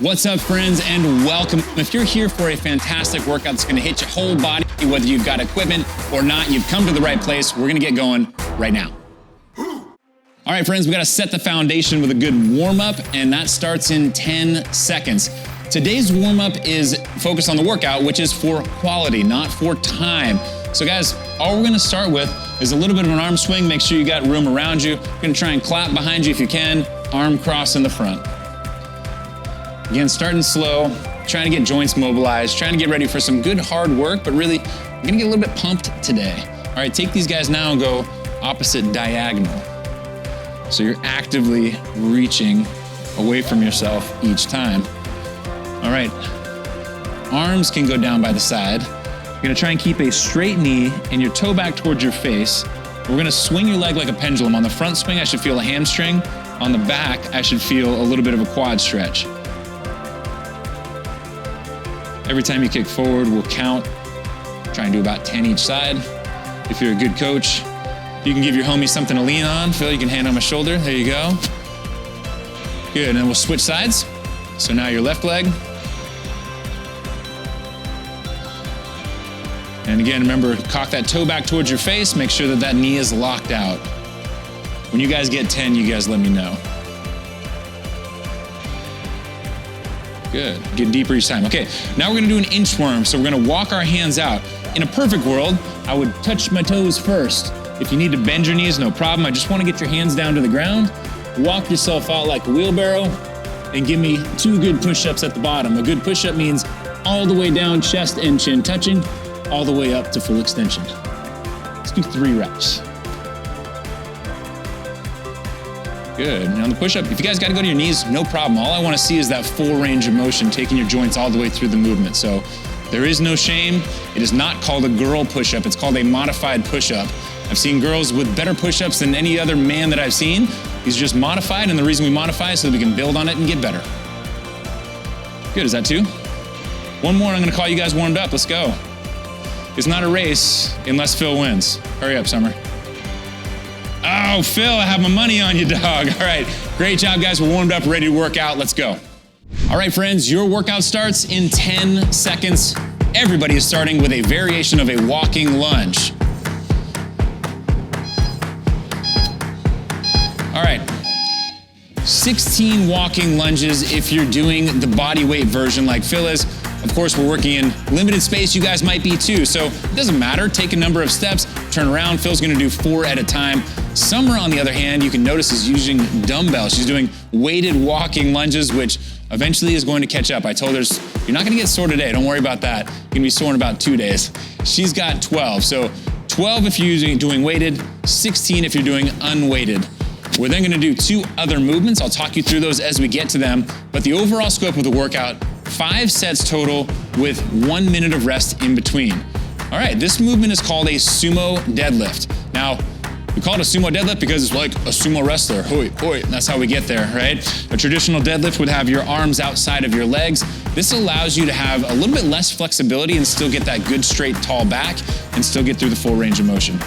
What's up, friends, and welcome. If you're here for a fantastic workout that's gonna hit your whole body, whether you've got equipment or not, you've come to the right place. We're gonna get going right now. All right, friends, we gotta set the foundation with a good warm-up, and that starts in 10 seconds. Today's warm-up is focused on the workout, which is for quality, not for time. So guys, all we're gonna start with is a little bit of an arm swing. Make sure you got room around you. You're gonna try and clap behind you if you can, arm cross in the front. Again, starting slow, trying to get joints mobilized, trying to get ready for some good hard work, but really, you're gonna get a little bit pumped today. All right, take these guys now and go opposite diagonal. So you're actively reaching away from yourself each time. All right, arms can go down by the side. You're gonna try and keep a straight knee and your toe back towards your face. We're gonna swing your leg like a pendulum. On the front swing, I should feel a hamstring. On the back, I should feel a little bit of a quad stretch. Every time you kick forward, we'll count. Try and do about 10 each side. If you're a good coach, you can give your homie something to lean on. Phil, you can hand on my shoulder. There you go. Good, and then we'll switch sides. So now your left leg. And again, remember, cock that toe back towards your face. Make sure that that knee is locked out. When you guys get 10, you guys let me know. Good, get deeper each time. Okay, now we're gonna do an inchworm. So we're gonna walk our hands out. In a perfect world, I would touch my toes first. If you need to bend your knees, no problem. I just wanna get your hands down to the ground, walk yourself out like a wheelbarrow, and give me 2 good push-ups at the bottom. A good push-up means all the way down, chest and chin touching, all the way up to full extension. Let's do 3 reps. Good, now on the push-up, if you guys gotta go to your knees, no problem. All I wanna see is that full range of motion, taking your joints all the way through the movement. So there is no shame. It is not called a girl push-up, it's called a modified push-up. I've seen girls with better push-ups than any other man that I've seen. These are just modified, and the reason we modify is so that we can build on it and get better. Good, is that 2? 1 more, I'm gonna call you guys warmed up, let's go. It's not a race unless Phil wins. Hurry up, Summer. Oh, Phil, I have my money on you, dog. All right, great job, guys. We're warmed up, ready to work out. Let's go. All right, friends, your workout starts in 10 seconds. Everybody is starting with a variation of a walking lunge. All right, 16 walking lunges if you're doing the body weight version like Phil is. Of course, we're working in limited space. You guys might be too. So it doesn't matter. Take a number of steps, turn around. Phil's gonna do 4 at a time. Summer, on the other hand, you can notice is using dumbbells. She's doing weighted walking lunges, which eventually is going to catch up. I told her, you're not gonna get sore today. Don't worry about that. You're gonna be sore in about 2 days. She's got 12. So 12 if you're doing weighted, 16 if you're doing unweighted. We're then gonna do 2 other movements. I'll talk you through those as we get to them. But the overall scope of the workout, 5 sets total with 1 minute of rest in between. All right, this movement is called a sumo deadlift. Now, we call it a sumo deadlift because it's like a sumo wrestler. Hoi, hoi, that's how we get there, right? A traditional deadlift would have your arms outside of your legs. This allows you to have a little bit less flexibility and still get that good straight tall back and still get through the full range of motion.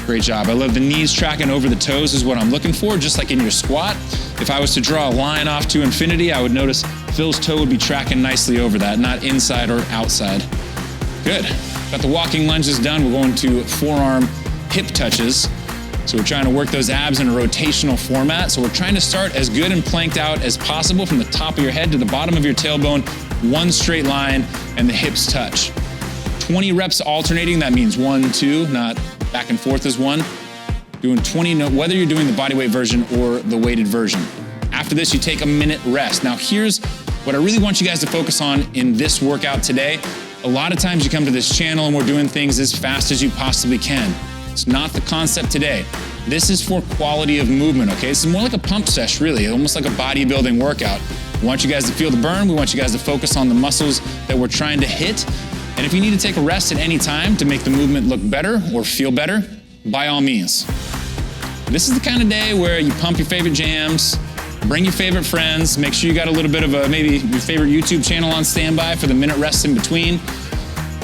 Great job. I love the knees tracking over the toes is what I'm looking for, just like in your squat. If I was to draw a line off to infinity, I would notice Phil's toe would be tracking nicely over that, not inside or outside. Good. Got the walking lunges done. We're going to forearm hip touches. So we're trying to work those abs in a rotational format. So we're trying to start as good and planked out as possible from the top of your head to the bottom of your tailbone, 1 straight line, and the hips touch. 20 reps alternating, that means 1, 2, not back and forth as 1. Doing 20, whether you're doing the bodyweight version or the weighted version. After this, you take a minute rest. Now here's what I really want you guys to focus on in this workout today. A lot of times you come to this channel and we're doing things as fast as you possibly can. It's not the concept today. This is for quality of movement, okay? This is more like a pump sesh, really, almost like a bodybuilding workout. We want you guys to feel the burn. We want you guys to focus on the muscles that we're trying to hit. And if you need to take a rest at any time to make the movement look better or feel better, by all means. This is the kind of day where you pump your favorite jams, bring your favorite friends, make sure you got a little bit of maybe your favorite YouTube channel on standby for the minute rest in between.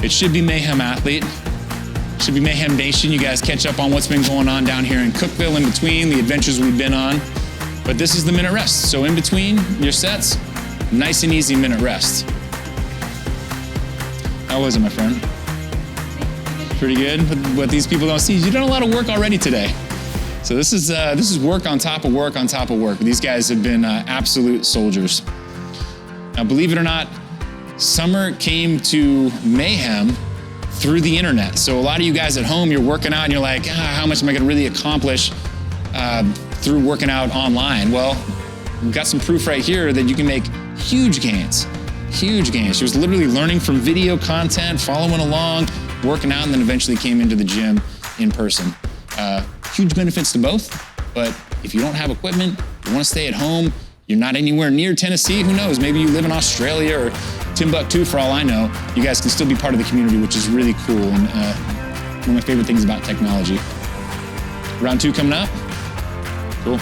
It should be Mayhem Athlete. It should be Mayhem Nation. You guys catch up on what's been going on down here in Cookville in between, the adventures we've been on. But this is the minute rest. So in between your sets, Nice and easy minute rest. How was it, my friend? Pretty good. What these people don't see is you've done a lot of work already today. So this is work on top of work on top of work. These guys have been absolute soldiers. Now, believe it or not, Summer came to Mayhem through the internet. So a lot of you guys at home, you're working out and you're like, how much am I gonna really accomplish through working out online? Well, we've got some proof right here that you can make huge gains, huge gains. She was literally learning from video content, following along, working out, and then eventually came into the gym in person. Huge benefits to both, but if you don't have equipment, you wanna stay at home, you're not anywhere near Tennessee, who knows? Maybe you live in Australia or Timbuktu, for all I know. You guys can still be part of the community, which is really cool, and one of my favorite things about technology. Round 2 coming up. Cool.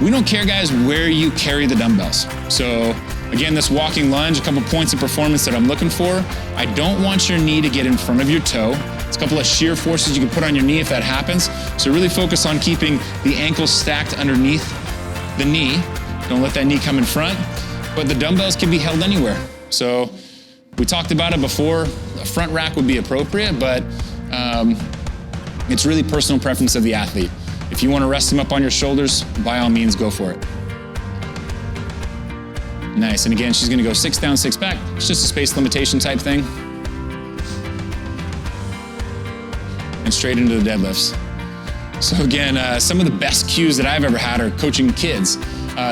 We don't care, guys, where you carry the dumbbells. So again, this walking lunge, a couple points of performance that I'm looking for. I don't want your knee to get in front of your toe. It's a couple of shear forces you can put on your knee if that happens. So really focus on keeping the ankles stacked underneath the knee. Don't let that knee come in front. But the dumbbells can be held anywhere. So we talked about it before. A front rack would be appropriate, but it's really personal preference of the athlete. If you want to rest them up on your shoulders, by all means, go for it. Nice, and again, she's gonna go 6 down, 6 back. It's just a space limitation type thing. And straight into the deadlifts. So again, some of the best cues that I've ever had are coaching kids.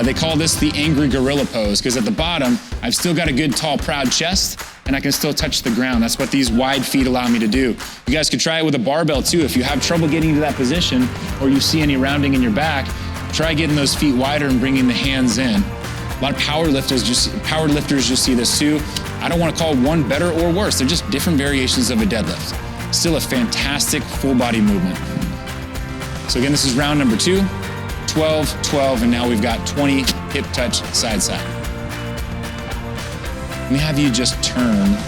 They call this the angry gorilla pose, because at the bottom, I've still got a good, tall, proud chest, and I can still touch the ground. That's what these wide feet allow me to do. You guys could try it with a barbell too. If you have trouble getting into that position, or you see any rounding in your back, try getting those feet wider and bringing the hands in. A lot of power lifters, you'll see this too. I don't want to call one better or worse. They're just different variations of a deadlift. Still a fantastic full body movement. So again, this is round number 2, 12, 12, and now we've got 20 hip touch side side. Let me have you just turn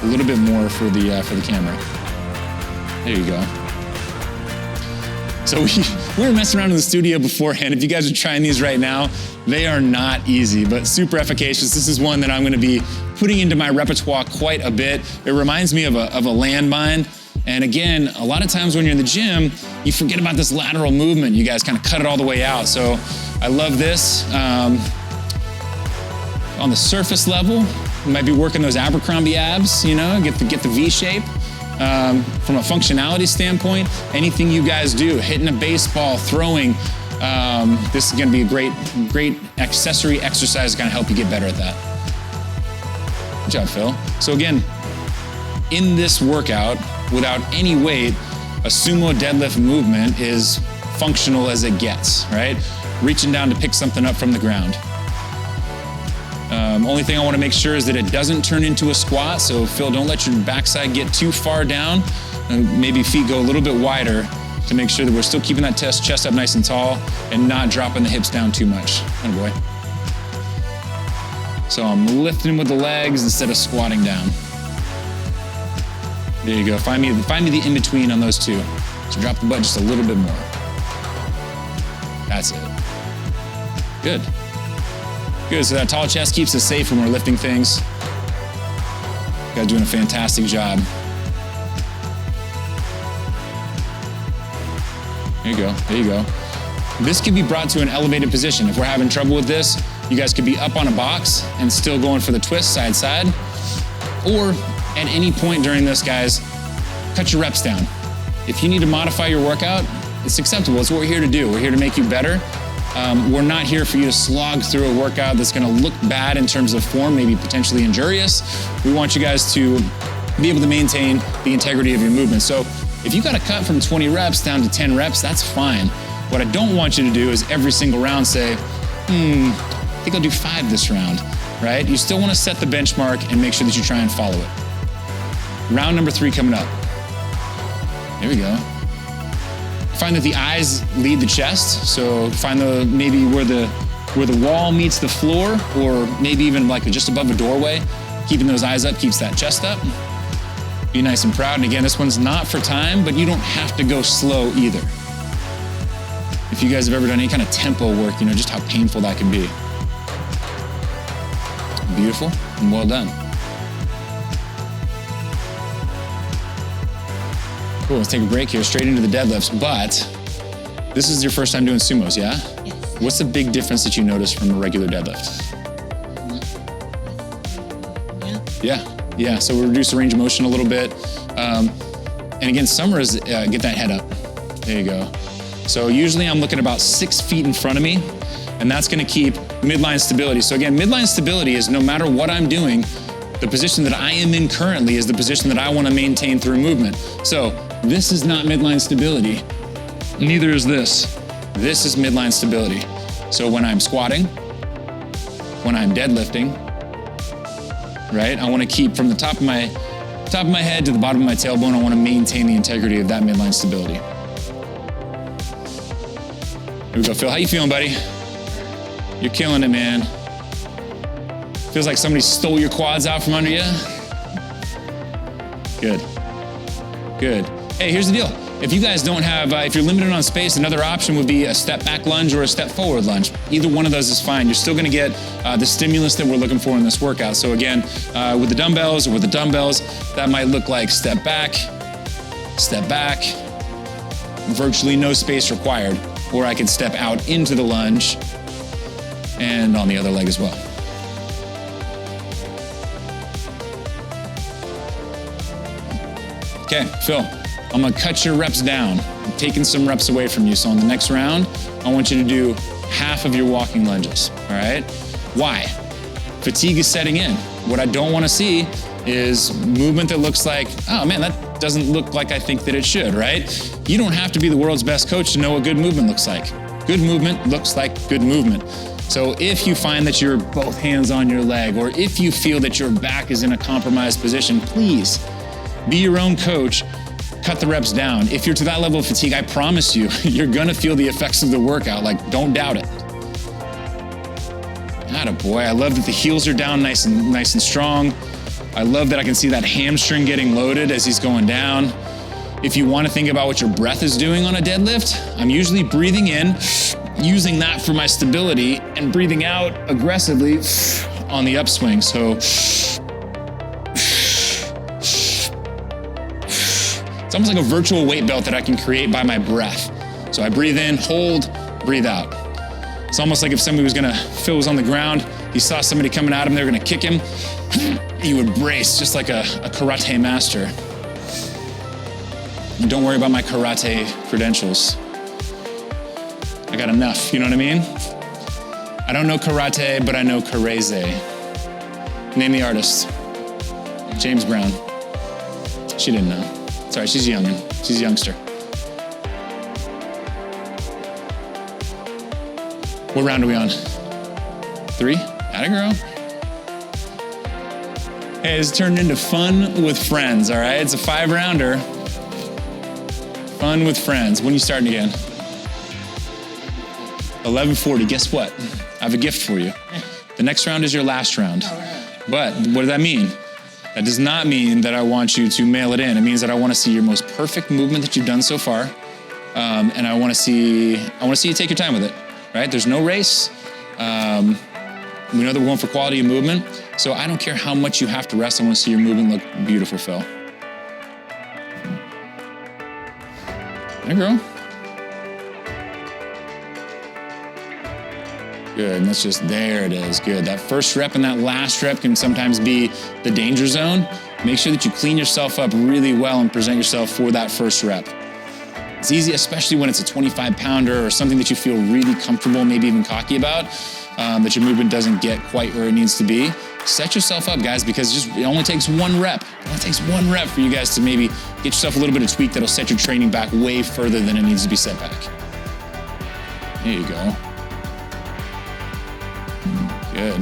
a little bit more for the camera. There you go. So we were messing around in the studio beforehand. If you guys are trying these right now, they are not easy, but super efficacious. This is one that I'm gonna be putting into my repertoire quite a bit. It reminds me of a landmine. And again, a lot of times when you're in the gym, you forget about this lateral movement. You guys kind of cut it all the way out. So I love this. On the surface level, you might be working those Abercrombie abs, you know, get the V shape. From a functionality standpoint, anything you guys do, hitting a baseball, throwing, this is gonna be a great accessory exercise to kind of help you get better at that. Good job, Phil. So again, in this workout, without any weight, a sumo deadlift movement is functional as it gets, right? Reaching down to pick something up from the ground. Only thing I want to make sure is that it doesn't turn into a squat. So Phil, don't let your backside get too far down. And maybe feet go a little bit wider to make sure that we're still keeping that chest up nice and tall and not dropping the hips down too much. Oh boy. So I'm lifting with the legs instead of squatting down. There you go. Find me the in-between on those two. So drop the butt just a little bit more. That's it. Good. Good, so that tall chest keeps us safe when we're lifting things. You guys are doing a fantastic job. There you go, there you go. This could be brought to an elevated position. If we're having trouble with this, you guys could be up on a box and still going for the twist side. Or at any point during this, guys, cut your reps down. If you need to modify your workout, it's acceptable. It's what we're here to do. We're here to make you better. We're not here for you to slog through a workout that's gonna look bad in terms of form, maybe potentially injurious. We want you guys to be able to maintain the integrity of your movement. So if you gotta cut from 20 reps down to 10 reps, that's fine. What I don't want you to do is every single round say, I think I'll do 5 this round, right? You still wanna set the benchmark and make sure that you try and follow it. Round number 3 coming up. There we go. Find that the eyes lead the chest. So find maybe where the wall meets the floor, or maybe even like just above a doorway. Keeping those eyes up keeps that chest up. Be nice and proud. And again, this one's not for time, but you don't have to go slow either. If you guys have ever done any kind of tempo work, you know just how painful that can be. Beautiful and well done. Cool, let's take a break here, straight into the deadlifts, but this is your first time doing sumos, yeah? Yes. What's the big difference that you notice from a regular deadlift? Yeah, so we reduce the range of motion a little bit. And again, summer is, get that head up. There you go. So usually I'm looking about 6 feet in front of me, and that's gonna keep midline stability. So again, midline stability is no matter what I'm doing, the position that I am in currently is the position that I wanna maintain through movement. So this is not midline stability, neither is this. This is midline stability. So when I'm squatting, when I'm deadlifting, right? I wanna keep from the top of my head to the bottom of my tailbone, I wanna maintain the integrity of that midline stability. Here we go, Phil, how you feeling, buddy? You're killing it, man. Feels like somebody stole your quads out from under you. Good. Hey, here's the deal. If you guys don't have, if you're limited on space, another option would be a step back lunge or a step forward lunge. Either one of those is fine. You're still gonna get the stimulus that we're looking for in this workout. So again, with the dumbbells, that might look like step back, virtually no space required. Or I could step out into the lunge and on the other leg as well. Okay, Phil, I'm gonna cut your reps down. I'm taking some reps away from you. So on the next round, I want you to do half of your walking lunges, all right? Why? Fatigue is setting in. What I don't wanna see is movement that looks like, oh man, that doesn't look like I think that it should, right? You don't have to be the world's best coach to know what good movement looks like. Good movement looks like good movement. So if you find that you're both hands on your leg, or if you feel that your back is in a compromised position, please be your own coach, cut the reps down. If you're to that level of fatigue, I promise you, you're gonna feel the effects of the workout, like don't doubt it. Attaboy, I love that the heels are down nice and strong. I love that I can see that hamstring getting loaded as he's going down. If you wanna think about what your breath is doing on a deadlift, I'm usually breathing in, using that for my stability, and breathing out aggressively on the upswing. So, it's almost like a virtual weight belt that I can create by my breath. So I breathe in, hold, breathe out. It's almost like if Phil was on the ground, he saw somebody coming at him, they were gonna kick him, he would brace just like a karate master. And don't worry about my karate credentials. I got enough, you know what I mean? I don't know karate, but I know kareze. Name the artist. James Brown. She didn't know. Sorry, she's young. She's a youngster. What round are we on? 3? Atta girl. Hey, it's turned into fun with friends, all right? It's a 5-rounder. Fun with friends. When are you starting again? 11:40. Guess what? I have a gift for you. The next round is your last round. But what does that mean? That does not mean that I want you to mail it in. It means that I want to see your most perfect movement that you've done so far, and I want to see you take your time with it. Right? There's no race. We know that we're going for quality of movement, so I don't care how much you have to rest. I want to see your movement look beautiful, Phil. There you go. Good, and that's just, there it is, good. That first rep and that last rep can sometimes be the danger zone. Make sure that you clean yourself up really well and present yourself for that first rep. It's easy, especially when it's a 25-pounder or something that you feel really comfortable, maybe even cocky about, that your movement doesn't get quite where it needs to be. Set yourself up, guys, because it only takes one rep. It only takes one rep for you guys to maybe get yourself a little bit of tweak that'll set your training back way further than it needs to be set back. There you go. Good.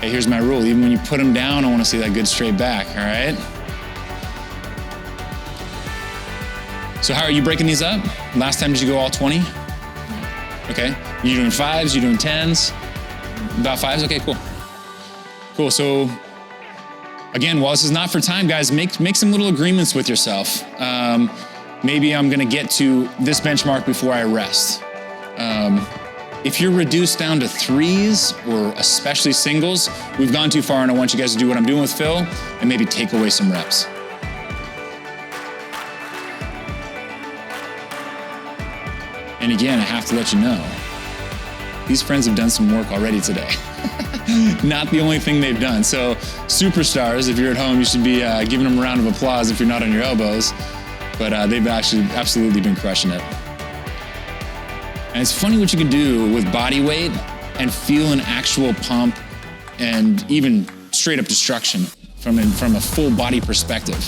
Hey, here's my rule. Even when you put them down, I want to see that good straight back, all right? So how are you breaking these up? Last time, did you go all 20? Okay. You doing 5s? You doing 10s? About 5s? Okay, cool. Cool, so again, while this is not for time, guys, make some little agreements with yourself. Maybe I'm gonna get to this benchmark before I rest. If you're reduced down to 3s or especially singles, we've gone too far, and I want you guys to do what I'm doing with Phil and maybe take away some reps. And again, I have to let you know, these friends have done some work already today. Not the only thing they've done. So superstars, if you're at home, you should be giving them a round of applause if you're not on your elbows. But they've actually absolutely been crushing it. And it's funny what you can do with body weight and feel an actual pump and even straight up destruction from a full body perspective.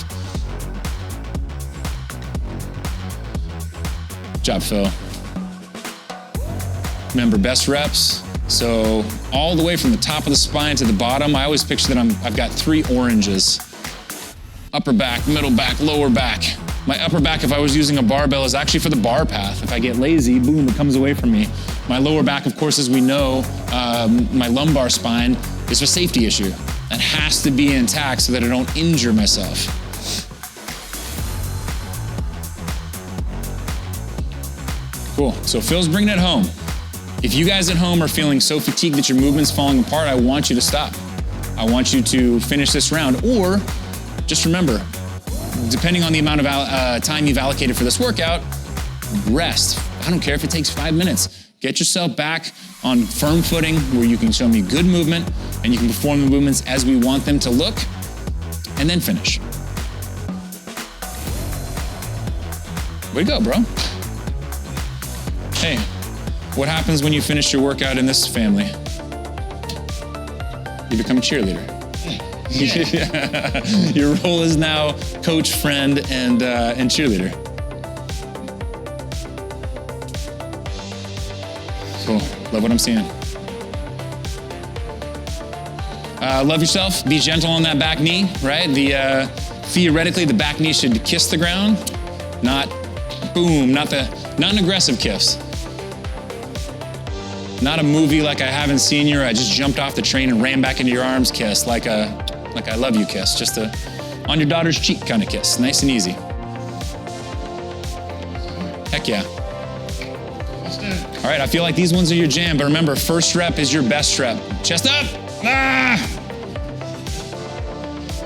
Good job, Phil. Remember, best reps. So all the way from the top of the spine to the bottom, I always picture that I've got 3 oranges. Upper back, middle back, lower back. My upper back, if I was using a barbell, is actually for the bar path. If I get lazy, boom, it comes away from me. My lower back, of course, as we know, my lumbar spine is a safety issue. It has to be intact so that I don't injure myself. Cool, so Phil's bringing it home. If you guys at home are feeling so fatigued that your movement's falling apart, I want you to stop. I want you to finish this round, or just remember, depending on the amount of time you've allocated for this workout, rest. I don't care if it takes 5 minutes. Get yourself back on firm footing where you can show me good movement and you can perform the movements as we want them to look, and then finish. Way to go, bro. Hey, what happens when you finish your workout in this family? You become a cheerleader. Yeah. Your role is now coach, friend, and cheerleader. Cool. Love what I'm seeing. Love yourself. Be gentle on that back knee, right? Theoretically, the back knee should kiss the ground, not boom, not an aggressive kiss. Not a movie like I Haven't Seen You, or I just jumped off the train and ran back into your arms kiss, like I love you kiss, just a on your daughter's cheek kind of kiss, nice and easy. Heck yeah. All right, I feel like these ones are your jam, but remember, first rep is your best rep. Chest up. Ah!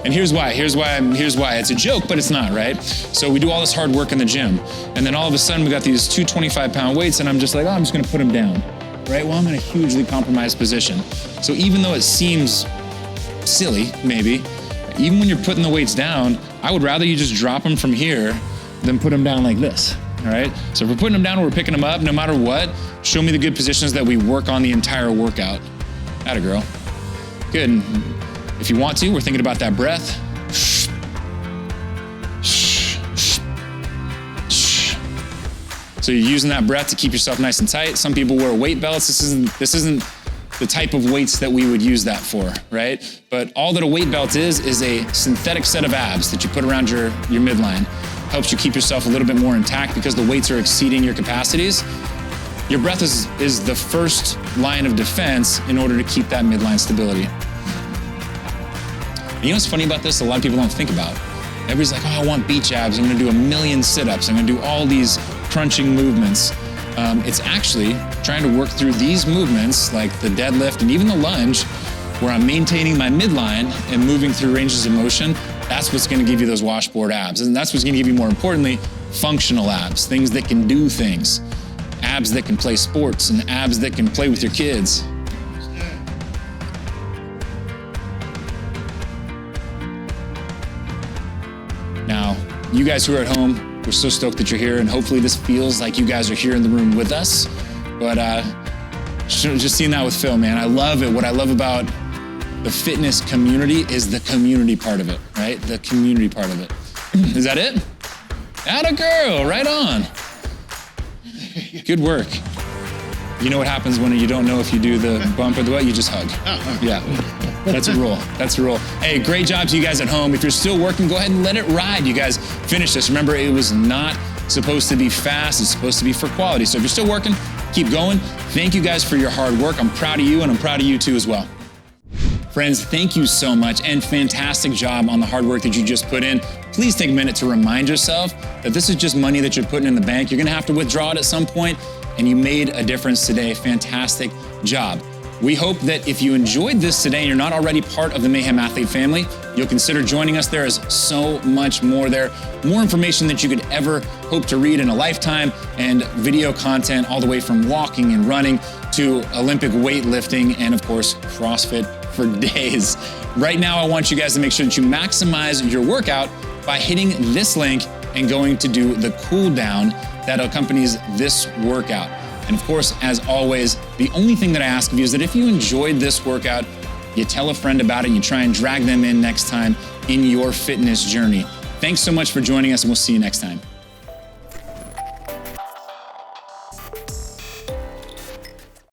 And here's why. It's a joke, but it's not, right? So we do all this hard work in the gym, and then all of a sudden we got these 2 25-pound weights, and I'm just like, oh, I'm just gonna put them down. Right? Well, I'm in a hugely compromised position. So even though it seems silly, maybe, even when you're putting the weights down, I would rather you just drop them from here than put them down like this, all right? So if we're putting them down or we're picking them up, no matter what, show me the good positions that we work on the entire workout. Atta girl. Good. And if you want to, we're thinking about that breath. So you're using that breath to keep yourself nice and tight. Some people wear weight belts. This isn't the type of weights that we would use that for, right? But all that a weight belt is a synthetic set of abs that you put around your midline. Helps you keep yourself a little bit more intact because the weights are exceeding your capacities. Your breath is the first line of defense in order to keep that midline stability. And you know what's funny about this? A lot of people don't think about. Everybody's like, oh, I want beach abs. I'm gonna do 1,000,000 sit-ups. I'm gonna do all these crunching movements. It's actually trying to work through these movements like the deadlift and even the lunge where I'm maintaining my midline and moving through ranges of motion. That's what's gonna give you those washboard abs. And that's what's gonna give you, more importantly, functional abs, things that can do things. Abs that can play sports and abs that can play with your kids. Now, you guys who are at home, we're so stoked that you're here, and hopefully this feels like you guys are here in the room with us. But just seeing that with Phil, man, I love it. What I love about the fitness community is the community part of it, right? The community part of it. Is that it? Atta girl, right on. Good work. You know what happens when you don't know if you do the bump or the what? You just hug. Yeah, that's a rule. That's a rule. Hey, great job to you guys at home. If you're still working, go ahead and let it ride. You guys finish this. Remember, it was not supposed to be fast. It's supposed to be for quality. So if you're still working, keep going. Thank you guys for your hard work. I'm proud of you, and I'm proud of you too as well. Friends, thank you so much, and fantastic job on the hard work that you just put in. Please take a minute to remind yourself that this is just money that you're putting in the bank. You're gonna have to withdraw it at some point. and you made a difference today. Fantastic job. We hope that if you enjoyed this today and you're not already part of the Mayhem Athlete family, you'll consider joining us. There is so much more there, more information that you could ever hope to read in a lifetime, and video content all the way from walking and running to Olympic weightlifting and of course, CrossFit for days. Right now, I want you guys to make sure that you maximize your workout by hitting this link and going to do the cool down that accompanies this workout. And of course, as always, the only thing that I ask of you is that if you enjoyed this workout, you tell a friend about it and you try and drag them in next time in your fitness journey. Thanks so much for joining us, and we'll see you next time.